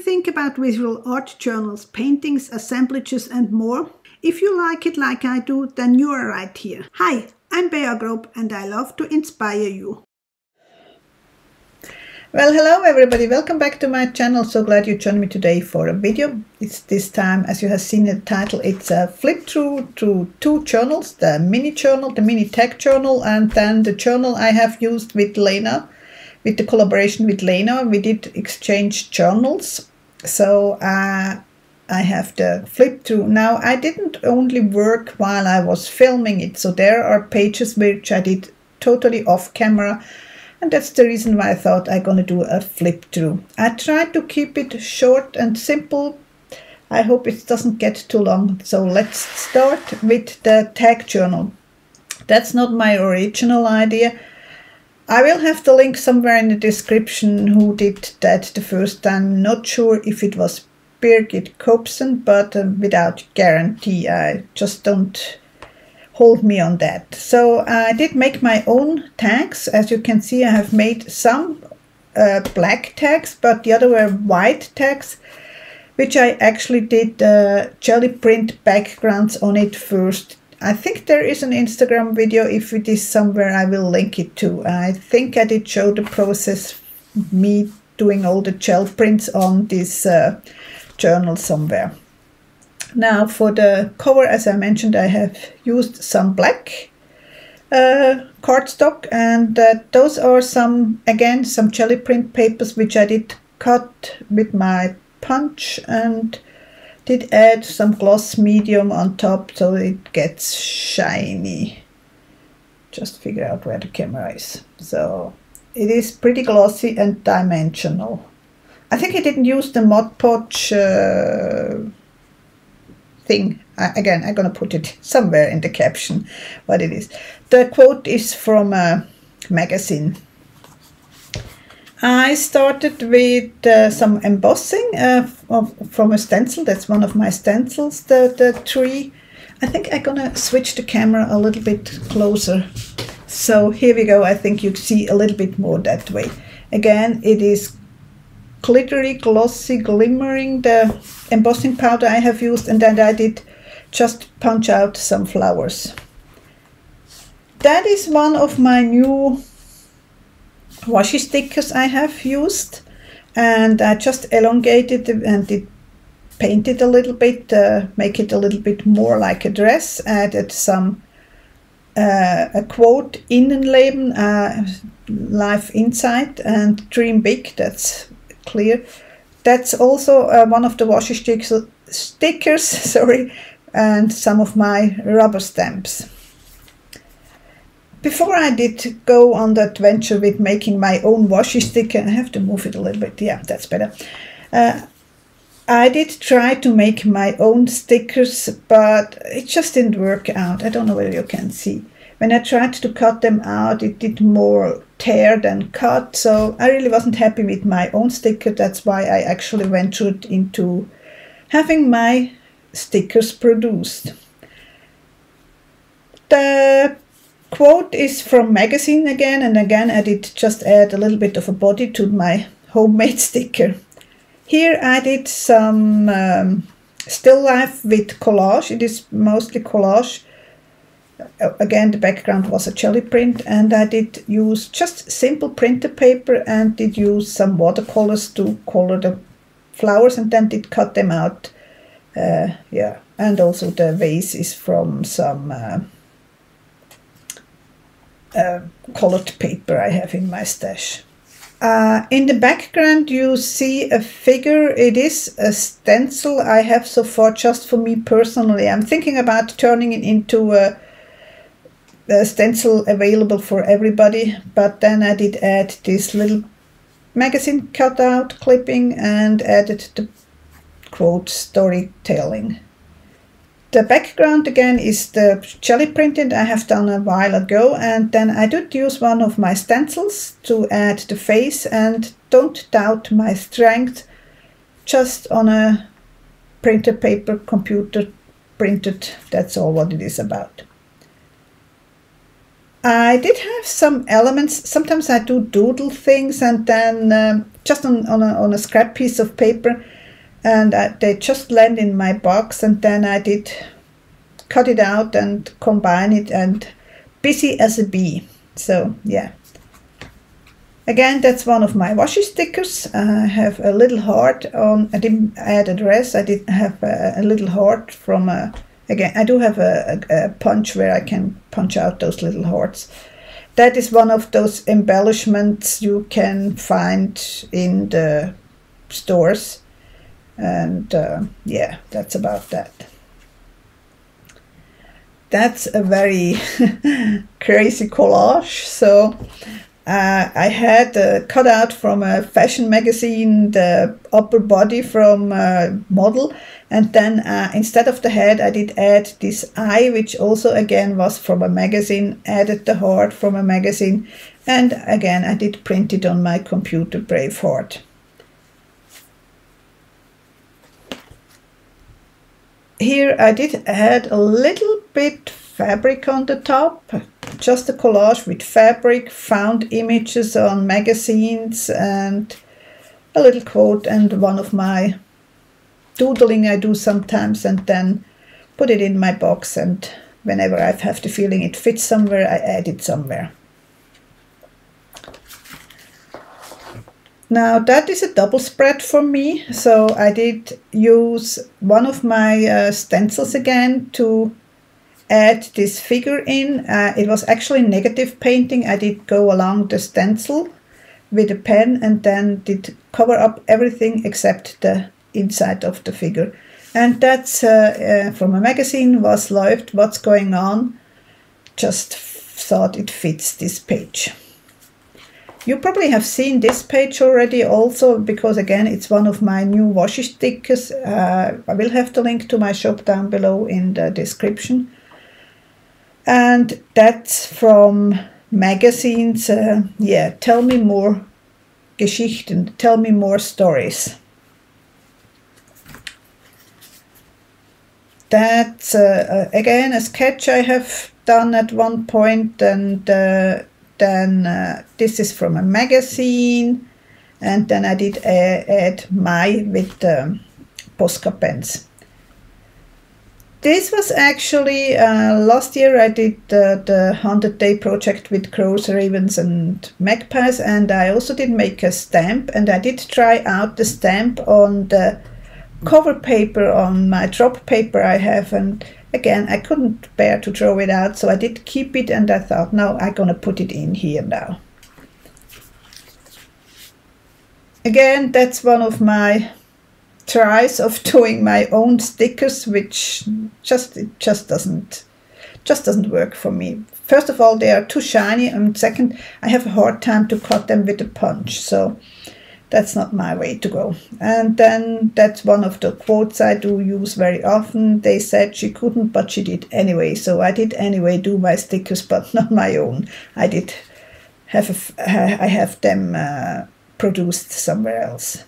think about visual art journals, paintings, assemblages and more? If you like it like I do, then you are right here. Hi, I'm Bea Grob and I love to inspire you. Well, hello everybody, welcome back to my channel. So glad you joined me today for a video. It's this time, as you have seen in the title, it's a flip through to two journals, the mini journal, the mini tech journal, and then the journal I have used with Lena, with the collaboration with Lena. We did exchange journals. So I have the flip through. Now, I didn't only work while I was filming it, so there are pages which I did totally off camera. And that's the reason why I thought I'm going to do a flip through. I tried to keep it short and simple. I hope it doesn't get too long. So let's start with the tag journal. That's not my original idea. I will have the link somewhere in the description who did that the first time. Not sure if it was Birgit Kobsen, but without guarantee. I just don't hold me on that. So I did make my own tags. As you can see, I have made some black tags, but the other were white tags, which I actually did jelly print backgrounds on it first. I think there is an Instagram video. If it is somewhere, I will link it to. I think I did show the process, me doing all the gel prints on this journal somewhere. Now for the cover, as I mentioned, I have used some black cardstock, and those are some jelly print papers which I did cut with my punch and did add some gloss medium on top so it gets shiny. Just figure out where the camera is. So it is pretty glossy and dimensional. I think I didn't use the Mod Podge thing. Again, I'm going to put it somewhere in the caption what it is. The quote is from a magazine. I started with some embossing from a stencil. That's one of my stencils, the tree. I think I'm going to switch the camera a little bit closer. So here we go. I think you see a little bit more that way. Again, it is glittery, glossy, glimmering, the embossing powder I have used, and then I did just punch out some flowers. That is one of my new washi stickers I have used, and I just elongated it and did paint it a little bit, make it a little bit more like a dress, added some a quote, Innenleben, life inside, and dream big, that's clear. That's also one of the washi stickers, sorry, and some of my rubber stamps. Before I did go on that venture with making my own washi sticker, I have to move it a little bit, yeah, that's better. I did try to make my own stickers, but it just didn't work out. I don't know whether you can see. When I tried to cut them out, it did more tear than cut, so I really wasn't happy with my own sticker. That's why I actually ventured into having my stickers produced. The quote is from magazine again, and again I did just add a little bit of a body to my homemade sticker. Here I did some still life with collage. It is mostly collage. Again, the background was a jelly print, and I did use just simple printer paper and did use some watercolors to color the flowers, and then did cut them out. Yeah, and also the vase is from some colored paper I have in my stash. In the background you see a figure. It is a stencil I have so far just for me personally. I'm thinking about turning it into a stencil available for everybody, but then I did add this little magazine cutout clipping and added the quote storytelling. The background again is the jelly printed I have done a while ago, and then I did use one of my stencils to add the face, and don't doubt my strength, just on a printer paper, computer printed, that's all what it is about. I did have some elements. Sometimes I do doodle things, and then just on a scrap piece of paper and they just land in my box, and then I did cut it out and combine it, and busy as a bee. So yeah, again, that's one of my washi stickers. I have a little heart on. I didn't add a dress. I did have a little heart from a, again, I do have a punch where I can punch out those little hearts. That is one of those embellishments you can find in the stores. And yeah, that's about that. That's a very crazy collage. So I had cut out from a fashion magazine the upper body from a model, and then instead of the head I did add this eye, which also again was from a magazine, added the heart from a magazine, and again I did print it on my computer, brave heart. Here I did add a little bit fabric on the top, just a collage with fabric, found images on magazines, and a little quote and one of my doodling I do sometimes, and then put it in my box, and whenever I have the feeling it fits somewhere, I add it somewhere. Now that is a double spread for me, so I did use one of my stencils again to add this figure in. It was actually negative painting. I did go along the stencil with a pen and then did cover up everything except the inside of the figure. And that's from a magazine, Was läuft, What's Going On. Just thought it fits this page. You probably have seen this page already also, because again it's one of my new washi stickers. I will have the link to my shop down below in the description. And that's from magazines. Yeah, tell me more Geschichten, tell me more stories. That's again a sketch I have done at one point, and then this is from a magazine, and then I did add my with Posca pens. This was actually last year I did the 100-day project with crows, ravens and magpies, and I also did make a stamp, and I did try out the stamp on the cover paper on my drop paper I have, and again I couldn't bear to throw it out, so I did keep it, and I thought, no, I'm gonna put it in here now. Again, that's one of my tries of doing my own stickers, which just doesn't work for me. First of all, they are too shiny, and second, I have a hard time to cut them with a punch, so that's not my way to go. And then that's one of the quotes I do use very often. They said she couldn't, but she did anyway. So I did anyway do my stickers, but not my own. I have them produced somewhere else.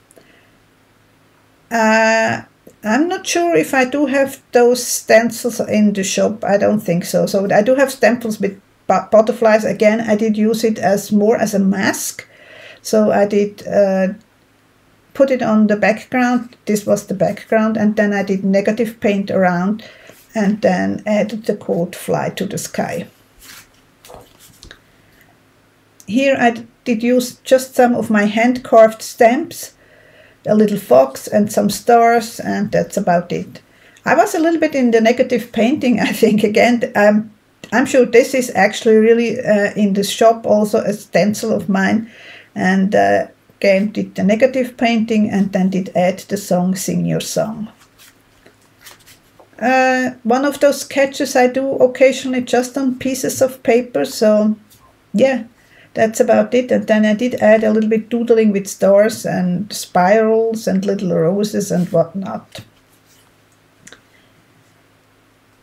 I'm not sure if I do have those stencils in the shop. I don't think so. So I do have stencils with butterflies. Again, I did use it as more as a mask. So I did put it on the background. This was the background, and then I did negative paint around, and then added the quote, "Fly to the sky." Here I did use just some of my hand-carved stamps, a little fox and some stars, and that's about it. I was a little bit in the negative painting, I think. Again, I'm sure this is actually really in the shop also a stencil of mine. And again did the negative painting, and then did add the song Sing Your Song. One of those sketches I do occasionally just on pieces of paper, so yeah, that's about it. And then I did add a little bit doodling with stars and spirals and little roses and whatnot.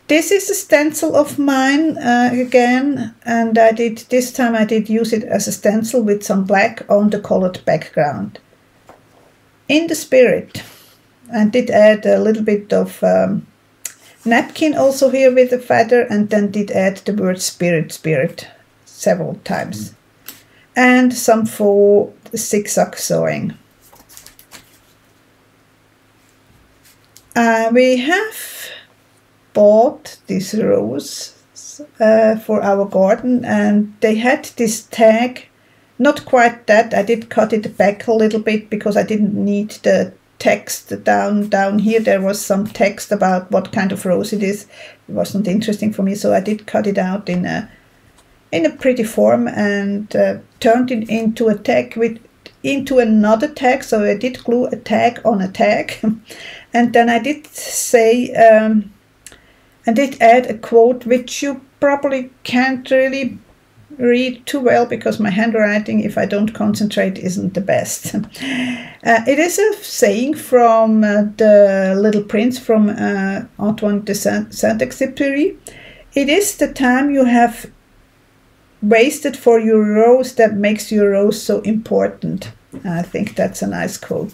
This is a stencil of mine again, and this time I did use it as a stencil with some black on the colored background. In the spirit, and did add a little bit of napkin also here with a feather, and then did add the word spirit several times, and some faux zigzag sewing. We have bought these roses for our garden, and they had this tag, not quite that, I did cut it back a little bit because I didn't need the text down here. There was some text about what kind of rose it is. It wasn't interesting for me, so I did cut it out in a pretty form and turned it into a tag into another tag. So I did glue a tag on a tag and then I did say I did add a quote which you probably can't really read too well because my handwriting, if I don't concentrate, isn't the best. It is a saying from the Little Prince from Antoine de Saint-Exupéry. It is the time you have wasted for your rose that makes your rose so important. I think that's a nice quote.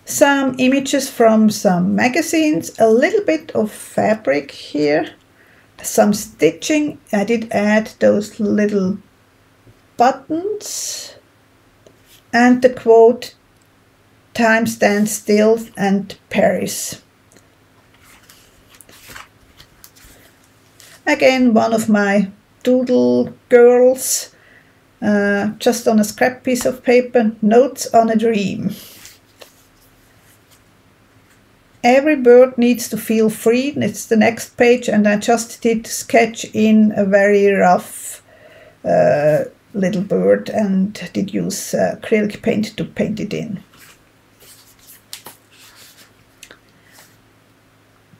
Some images from some magazines, a little bit of fabric here, some stitching. I did add those little buttons and the quote, "Time stands still" and Paris. Again, one of my doodle girls, just on a scrap piece of paper, "Notes on a Dream." Every bird needs to feel free. It's the next page, and I just did sketch in a very rough little bird and did use acrylic paint to paint it in.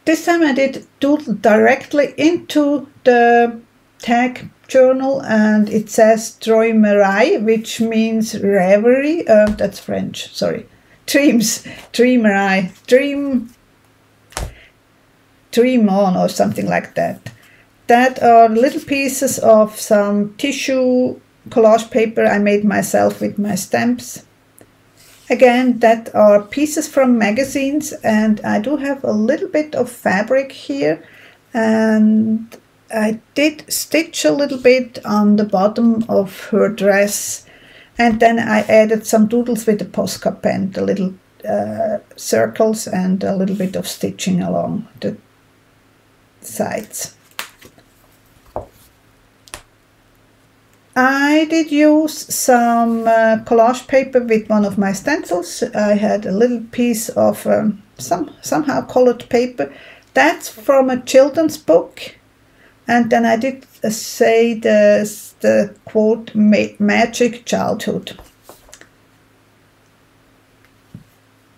This time I did doodle directly into the tag journal, and it says Träumerei, which means reverie. That's French, sorry. Dreams, Träumerei, dream on, or something like that. That are little pieces of some tissue collage paper I made myself with my stamps. Again, that are pieces from magazines, and I do have a little bit of fabric here, and I did stitch a little bit on the bottom of her dress, and then I added some doodles with the Posca pen, the little circles and a little bit of stitching along the sides. I did use some collage paper with one of my stencils. I had a little piece of somehow colored paper. That's from a children's book. And then I did say the quote, "Magic Childhood."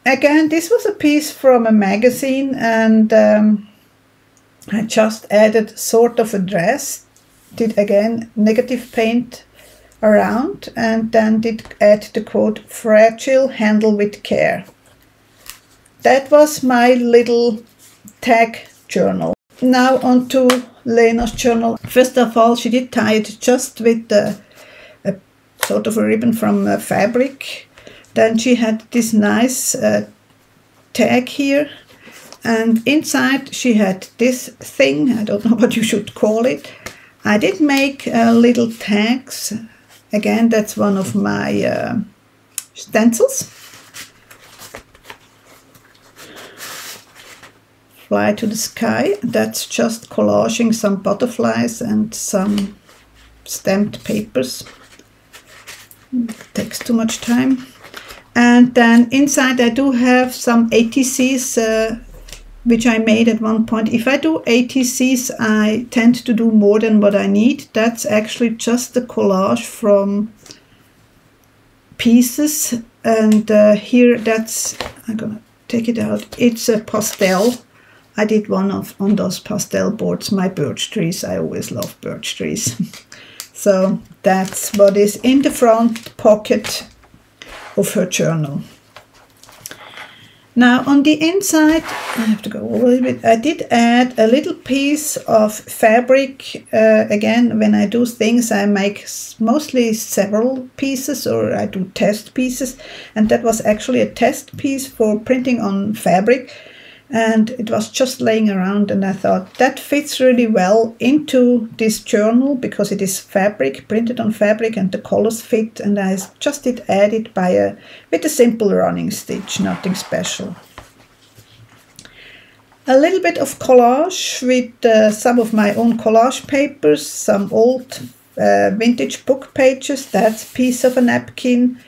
Again, this was a piece from a magazine, and I just added sort of a dress. Did again negative paint around, and then did add the quote, "Fragile, handle with care." That was my little tag journal. Now on to Lena's journal. First of all, she did tie it just with a sort of a ribbon from fabric. Then she had this nice tag here, and inside she had this thing, I don't know what you should call it. I did make little tags. Again, that's one of my stencils. Fly to the Sky. That's just collaging some butterflies and some stamped papers. Takes too much time. And then inside I do have some ATCs which I made at one point. If I do ATCs, I tend to do more than what I need. That's actually just a collage from pieces. And here, that's, I'm gonna take it out. It's a pastel. I did one on those pastel boards, my birch trees. I always love birch trees. So that's what is in the front pocket of her journal. Now on the inside, I have to go a little bit, I did add a little piece of fabric. Again, when I do things, I make mostly several pieces, or I do test pieces, and that was actually a test piece for printing on fabric, and it was just laying around, and I thought that fits really well into this journal because it is fabric, printed on fabric, and the colors fit, and I just did add it with a simple running stitch, nothing special. A little bit of collage with some of my own collage papers, some old vintage book pages. That's a piece of a napkin.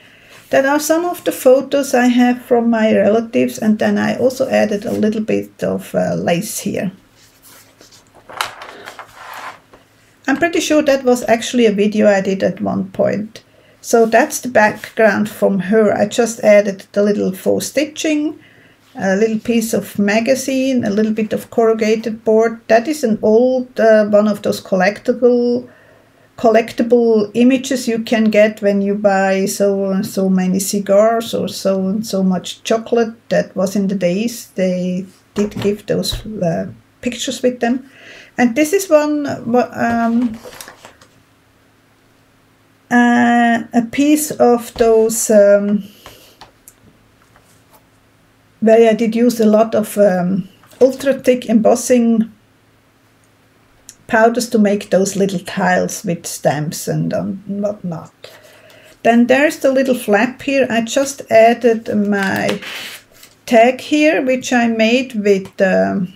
That are some of the photos I have from my relatives, and then I also added a little bit of lace here. I'm pretty sure that was actually a video I did at one point. So that's the background from her. I just added the little faux stitching, a little piece of magazine, a little bit of corrugated board. That is an old one of those collectible images you can get when you buy so and so many cigars or so and so much chocolate. That was in the days they did give those pictures with them. And this is one a piece of those where I did use a lot of ultra thick embossing powders to make those little tiles with stamps and whatnot. Then there's the little flap here. I just added my tag here, which I made with, I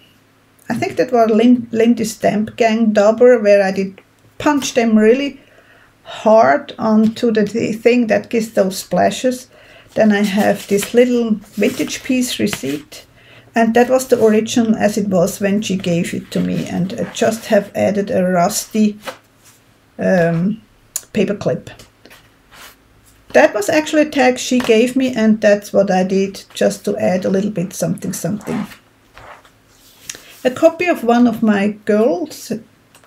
think that was Lindy Stamp Gang dauber, where I did punch them really hard onto the thing that gives those splashes. Then I have this little vintage piece receipt. And that was the original as it was when she gave it to me. And I just have added a rusty paper clip. That was actually a tag she gave me, and that's what I did, just to add a little bit something. A copy of one of my girls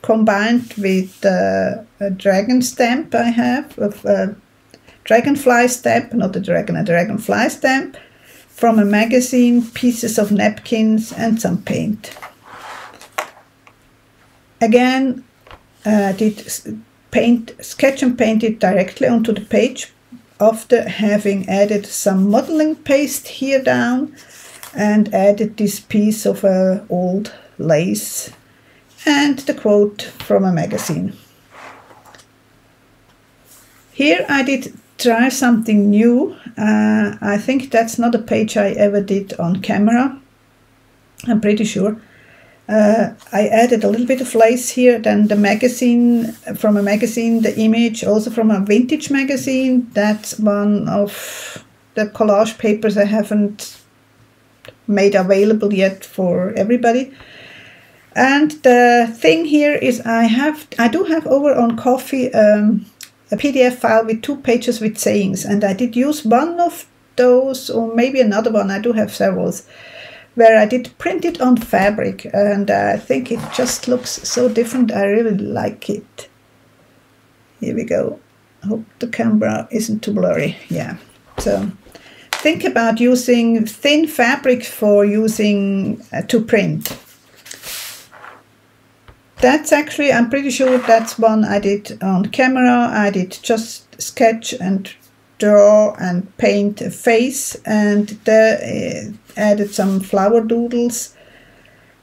combined with a dragon stamp I have, of a dragonfly stamp, not a dragon, a dragonfly stamp. From a magazine, pieces of napkins and some paint. Again, did sketch and paint it directly onto the page after having added some modeling paste here down and added this piece of old lace and the quote from a magazine. Here I did try something new. I think that's not a page I ever did on camera. I'm pretty sure. I added a little bit of lace here, then the magazine, from a magazine, the image also from a vintage magazine. That's one of the collage papers I haven't made available yet for everybody. And the thing here is I do have over on Coffee a PDF file with 2 pages with sayings, and I did use one of those, or maybe another one, I do have several, where I did print it on fabric, and I think it just looks so different. I really like it. Here we go. I hope the camera isn't too blurry. Yeah, so think about using thin fabric for using to print. That's actually, I'm pretty sure that's one I did on camera. I did just sketch and draw and paint a face, and added some flower doodles.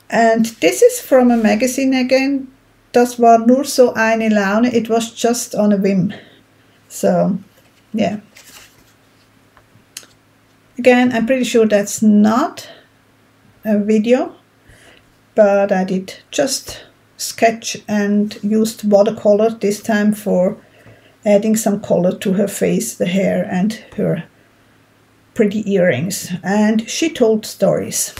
And this is from a magazine again. Das war nur so eine Laune. It was just on a whim. So, yeah. Again, I'm pretty sure that's not a video, but I did just sketch and used watercolor this time for adding some color to her face, the hair, and her pretty earrings. And she told stories.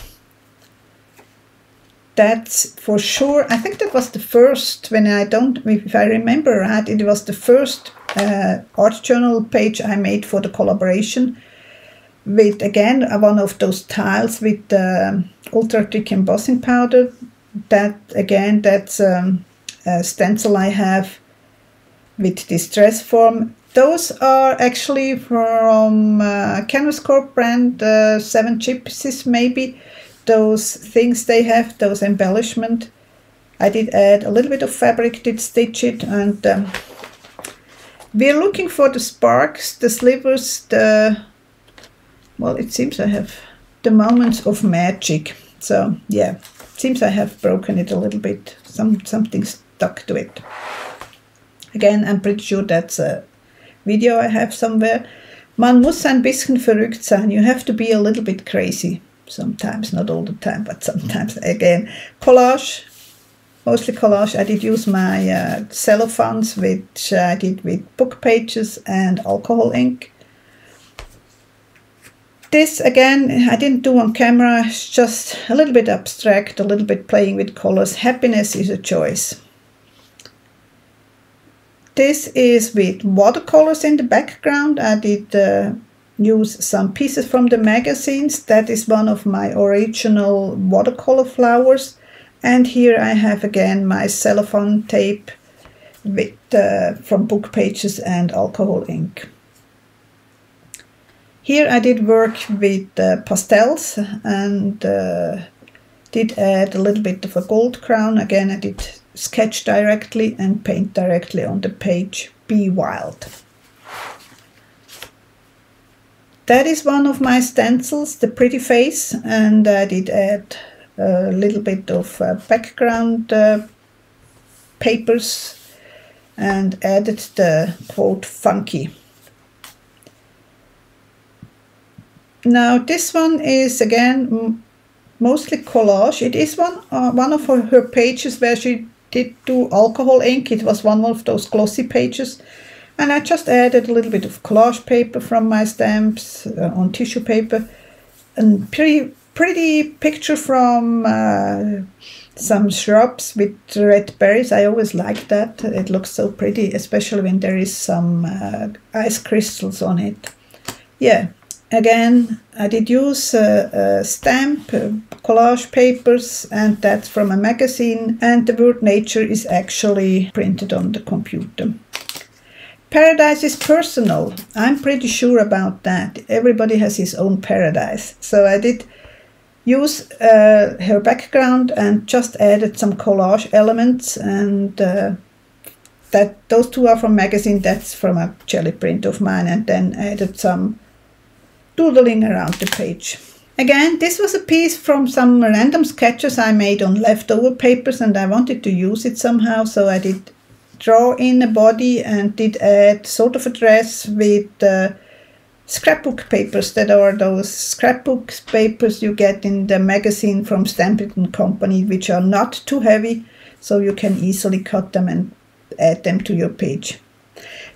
That's for sure. I think that was the first, if I remember right, it was the first art journal page I made for the collaboration with, again, one of those tiles with ultra thick embossing powder. That again, that's a stencil I have with distress form. Those are actually from Canvas Corp brand, 7 Gypsies maybe. Those things they have, those embellishment. I did add a little bit of fabric, did stitch it, and we're looking for the sparks, the slivers, well, it seems I have the moments of magic. So yeah. Seems I have broken it a little bit, something stuck to it. Again, I'm pretty sure that's a video I have somewhere. Man muss ein bisschen verrückt sein. You have to be a little bit crazy. sometimes, not all the time, but sometimes. Again, collage, mostly collage. I did use my cellophanes, which I did with book pages and alcohol ink. This, again, I didn't do on camera. It's just a little bit abstract, a little bit playing with colors. Happiness is a choice. This is with watercolors in the background. I did use some pieces from the magazines. That is one of my original watercolor flowers. And here I have again my cellophane tape with, from book pages and alcohol ink. Here I did work with pastels and did add a little bit of a gold crown. Again, I did sketch directly and paint directly on the page. Be wild. That is one of my stencils, the pretty face, and I did add a little bit of background papers and added the quote funky. Now this one is again mostly collage. It is one of her pages where she did do alcohol ink. It was one of those glossy pages. And I just added a little bit of collage paper from my stamps on tissue paper. And pretty picture from some shrubs with red berries. I always like that. It looks so pretty, especially when there is some ice crystals on it. Yeah, again, I did use stamp, collage papers, and that's from a magazine. And the word nature is actually printed on the computer. Paradise is personal. I'm pretty sure about that. Everybody has his own paradise. So I did use her background and just added some collage elements, and those two are from magazine. That's from a jelly print of mine, and then added some doodling around the page. Again, this was a piece from some random sketches I made on leftover papers, and I wanted to use it somehow, so I did draw in a body and did add sort of a dress with scrapbook papers. That are those scrapbook papers you get in the magazine from Stampin' Company, which are not too heavy, so you can easily cut them and add them to your page.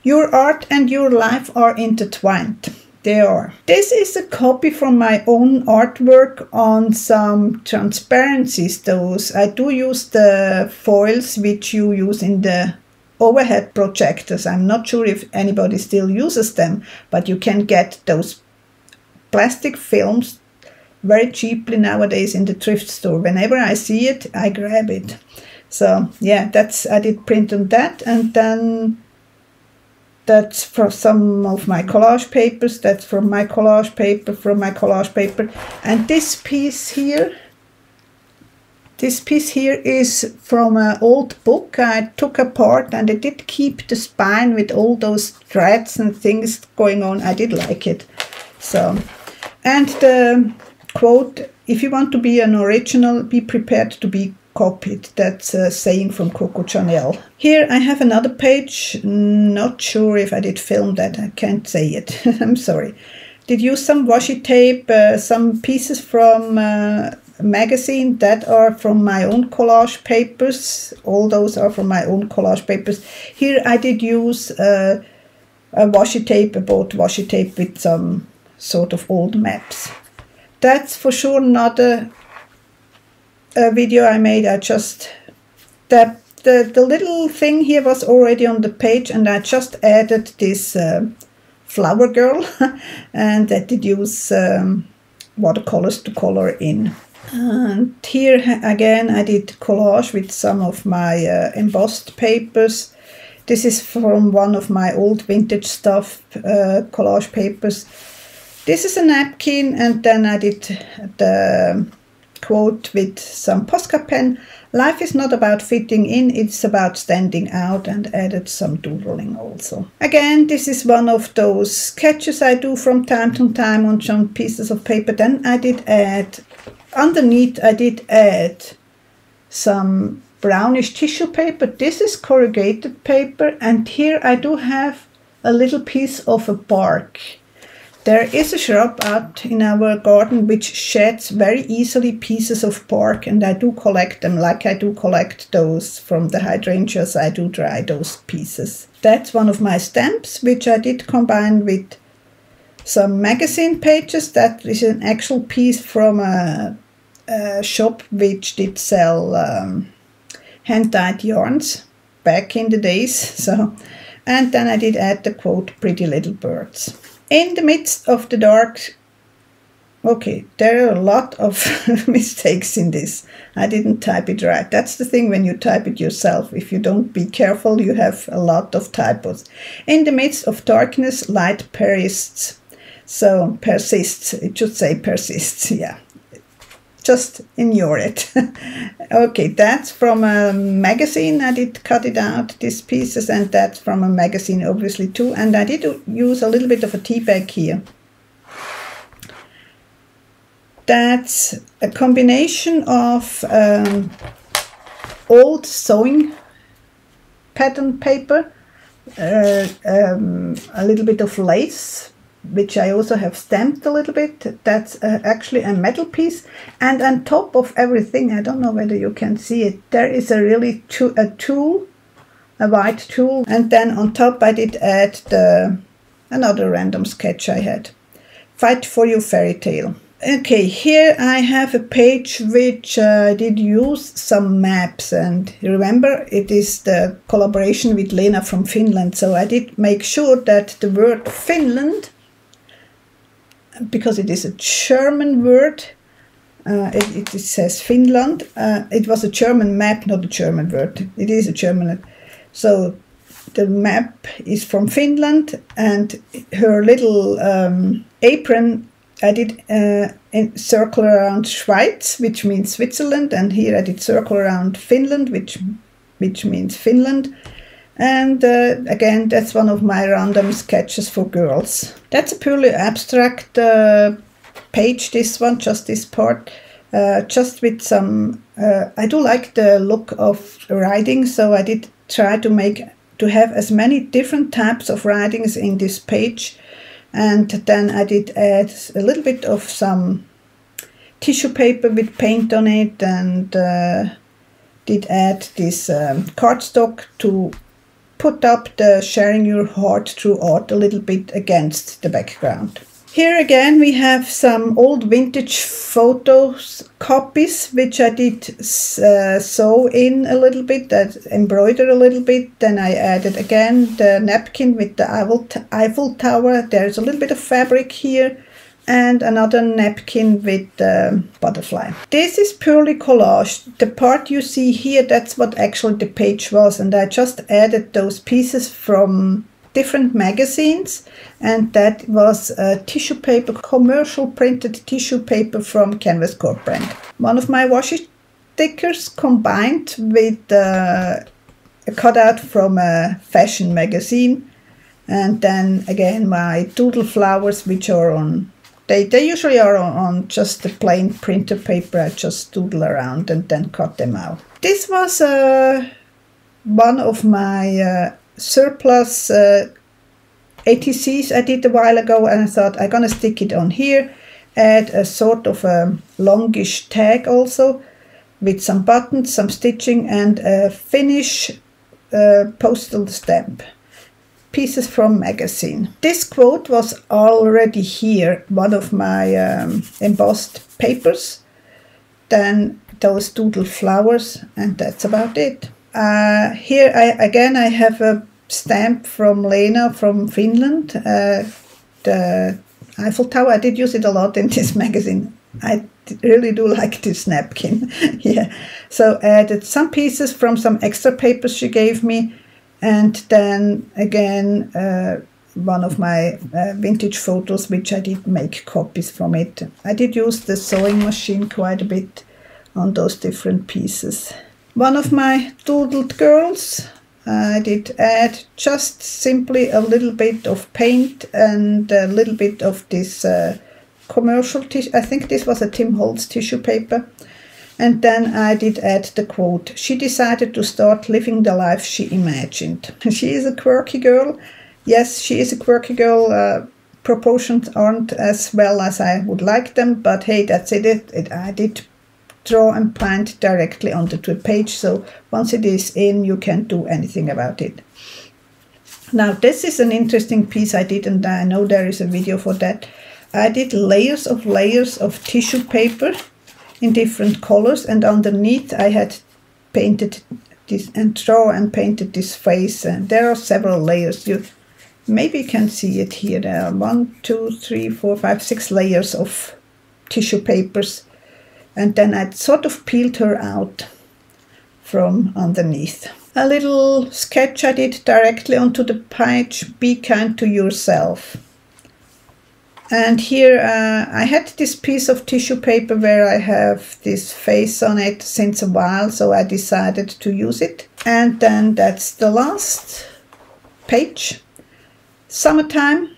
Your art and your life are intertwined. They are. This is a copy from my own artwork on some transparencies. Those I do use the foils which you use in the overhead projectors. I'm not sure if anybody still uses them, but you can get those plastic films very cheaply nowadays in the thrift store. Whenever I see it, I grab it. So yeah, I did print on that, and then that's for some of my collage papers. That's from my collage paper, and this piece here is from an old book I took apart, and I did keep the spine with all those threads and things going on. I did like it. So, and the quote, if you want to be an original, be prepared to be copied. That's a saying from Coco Chanel. Here I have another page. Not sure if I did film that. I can't say it. I'm sorry. Did use some washi tape, some pieces from magazine that are from my own collage papers. All those are from my own collage papers. Here I did use a washi tape, I bought washi tape with some sort of old maps. That's for sure not a video I made. I just, the little thing here was already on the page, and I just added this flower girl and I did use watercolors to color in. And here again I did collage with some of my embossed papers. This is from one of my old vintage stuff collage papers. This is a napkin, and then I did the quote with some Posca pen. Life is not about fitting in, it's about standing out, and added some doodling also. Again, this is one of those sketches I do from time to time on some pieces of paper. Then I did add, underneath I did add some brownish tissue paper. This is corrugated paper, and here I do have a little piece of a bark. There is a shrub out in our garden which sheds very easily pieces of bark, and I do collect them, like I do collect those from the hydrangeas. I do dry those pieces. That's one of my stamps, which I did combine with some magazine pages. That is an actual piece from a shop which did sell hand-dyed yarns back in the days. So, and then I did add the quote, "Pretty little birds." In the midst of the dark, okay, there are a lot of mistakes in this. I didn't type it right. That's the thing when you type it yourself. If you don't be careful, you have a lot of typos. In the midst of darkness, light persists. So, persists. It should say persists, yeah. Just ignore it. Okay, that's from a magazine. I did cut it out, these pieces, and that's from a magazine obviously too. And I did use a little bit of a tea bag here. That's a combination of old sewing pattern paper, a little bit of lace, which I also have stamped a little bit. That's actually a metal piece. And on top of everything, I don't know whether you can see it, there is a really tool, a white tool. And then on top I did add another random sketch I had. Fight for Your Fairy Tale. Okay, here I have a page which I did use some maps, and remember it is the collaboration with Lena from Finland. So I did make sure that the word Finland, because it is a German word, it says Finland. It was a German map, not a German word. It is a German. So the map is from Finland, and her little apron, I did circle around Schweiz, which means Switzerland, and here I did circle around Finland, which means Finland. And again, that's one of my random sketches for girls. That's a purely abstract page, this one, just this part, just with some, I do like the look of writing, so I did try to have as many different types of writings in this page. And then I did add a little bit of some tissue paper with paint on it, and did add this cardstock to put up the Sharing Your Heart Through Art a little bit against the background. Here again we have some old vintage photos copies, which I did sew in a little bit, that embroider a little bit. Then I added again the napkin with the Eiffel Tower. There's a little bit of fabric here, and another napkin with the butterfly. This is purely collage. The part you see here, that's what actually the page was, and I just added those pieces from different magazines, and that was tissue paper, commercial printed tissue paper from Canvas Corp brand. One of my washi stickers combined with a cutout from a fashion magazine, and then again my doodle flowers, which are on, they usually are on just the plain printer paper. I just doodle around and then cut them out. This was one of my surplus ATCs I did a while ago, and I thought I'm gonna stick it on here, add a sort of a longish tag also with some buttons, some stitching, and a Finnish postal stamp. Pieces from magazine. This quote was already here, one of my embossed papers. Then those doodle flowers, and that's about it. Here I have a stamp from Lena from Finland, the Eiffel Tower. I did use it a lot in this magazine. I really do like this napkin. Yeah, so added some pieces from some extra papers she gave me. And then again, one of my vintage photos, which I did make copies from it. I did use the sewing machine quite a bit on those different pieces. One of my doodled girls, I did add just simply a little bit of paint and a little bit of this commercial tissue. I think this was a Tim Holtz tissue paper. And then I did add the quote, "She decided to start living the life she imagined." She is a quirky girl. Yes, she is a quirky girl. proportions aren't as well as I would like them, but hey, that's it. I did draw and paint directly onto the page, so once it is in, you can't do anything about it. Now this is an interesting piece I did, and I know there is a video for that. I did layers of tissue paper in different colors, and underneath I had painted this and draw and painted this face, and there are several layers. Maybe you can see it here. There are 1, 2, 3, 4, 5, 6 layers of tissue papers, and then I sort of peeled her out from underneath. A little sketch I did directly onto the page, be kind to yourself. And here I had this piece of tissue paper where I have this face on it since a while, so I decided to use it. And then that's the last page. Summertime,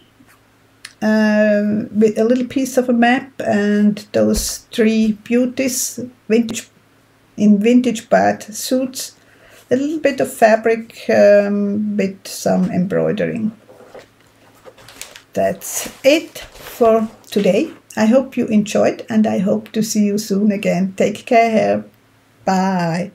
with a little piece of a map and those 3 beauties in vintage bath suits, a little bit of fabric with some embroidering. That's it for today. I hope you enjoyed, and I hope to see you soon again. Take care. Bye.